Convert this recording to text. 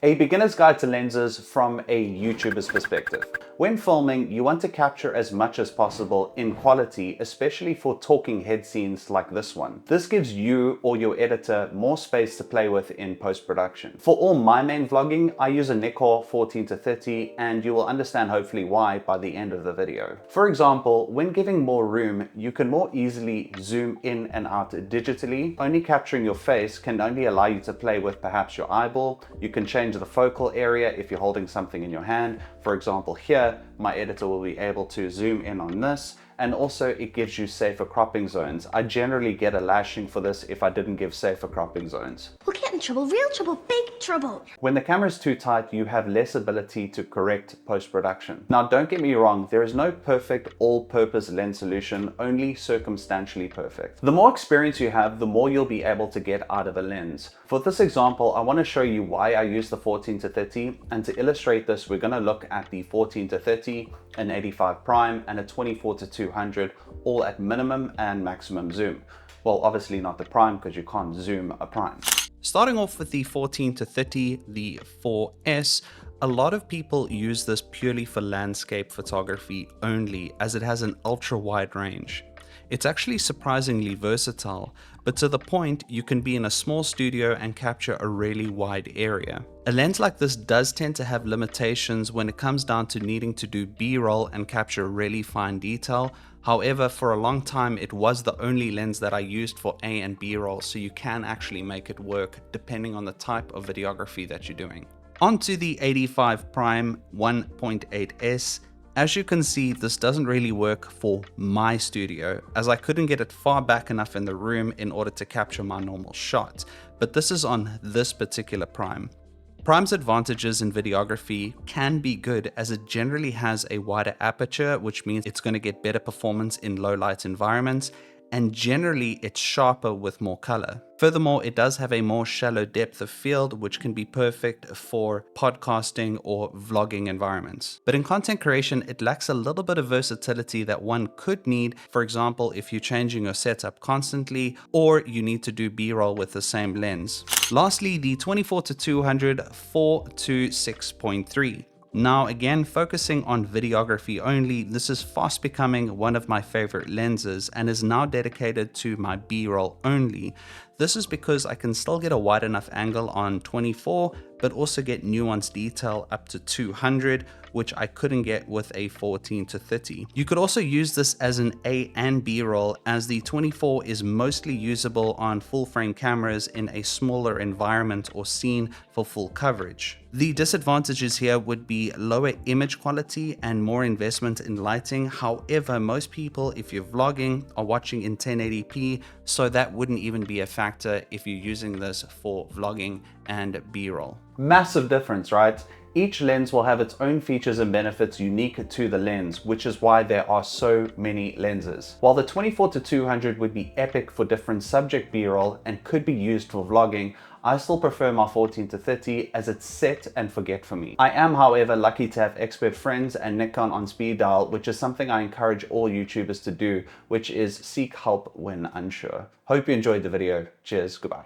A beginner's guide to lenses from a YouTuber's perspective. When filming, you want to capture as much as possible in quality, especially for talking head scenes like this one. This gives you or your editor more space to play with in post-production. For all my main vlogging, I use a Nikkor 14-30, and you will understand hopefully why by the end of the video. For example, when giving more room, you can more easily zoom in and out digitally. Only capturing your face can only allow you to play with perhaps your eyeball. You can change the focal area if you're holding something in your hand. For example, here, my editor will be able to zoom in on this, and also it gives you safer cropping zones. I generally get a lashing for this if I didn't give safer cropping zones. We'll get in trouble, real trouble, big trouble. When the camera is too tight, you have less ability to correct post-production. Now, don't get me wrong, there is no perfect all-purpose lens solution, only circumstantially perfect. The more experience you have, the more you'll be able to get out of a lens. For this example, I want to show you why I use the 14-30, and to illustrate this, we're going to look at the 14-30, an 85 prime, and a 24-200, all at minimum and maximum zoom. Well, obviously not the prime, because you can't zoom a prime. Starting off with the 14-30, the 4S, a lot of people use this purely for landscape photography only, as it has an ultra wide range. It's actually surprisingly versatile, but to the point you can be in a small studio and capture a really wide area. A lens like this does tend to have limitations when it comes down to needing to do B-roll and capture really fine detail. However, for a long time it was the only lens that I used for A and B-roll, so you can actually make it work depending on the type of videography that you're doing. Onto the 85 prime 1.8S. As you can see, this doesn't really work for my studio, as I couldn't get it far back enough in the room in order to capture my normal shot, but this is on this particular prime. Prime's advantages in videography can be good, as it generally has a wider aperture, which means it's going to get better performance in low light environments, and generally it's sharper with more color. Furthermore, it does have a more shallow depth of field, which can be perfect for podcasting or vlogging environments. But in content creation, it lacks a little bit of versatility that one could need. For example, if you're changing your setup constantly, or you need to do B-roll with the same lens. Lastly, the 24-200 4-6.3. Now again, focusing on videography only, this is fast becoming one of my favorite lenses and is now dedicated to my B-roll only. This is because I can still get a wide enough angle on 24, but also get nuanced detail up to 200, which I couldn't get with a 14-30. You could also use this as an A and B roll, as the 24 is mostly usable on full frame cameras in a smaller environment or scene for full coverage. The disadvantages here would be lower image quality and more investment in lighting. However, most people, if you're vlogging, are watching in 1080p, so that wouldn't even be a factor if you're using this for vlogging and B-roll. Massive difference, right? Each lens will have its own features and benefits unique to the lens, which is why there are so many lenses. While the 24-200 would be epic for different subject B-roll and could be used for vlogging, I still prefer my 14-30 as it's set and forget for me. I am, however, lucky to have expert friends and Nikon on speed dial, which is something I encourage all YouTubers to do, which is seek help when unsure. Hope you enjoyed the video. Cheers, goodbye.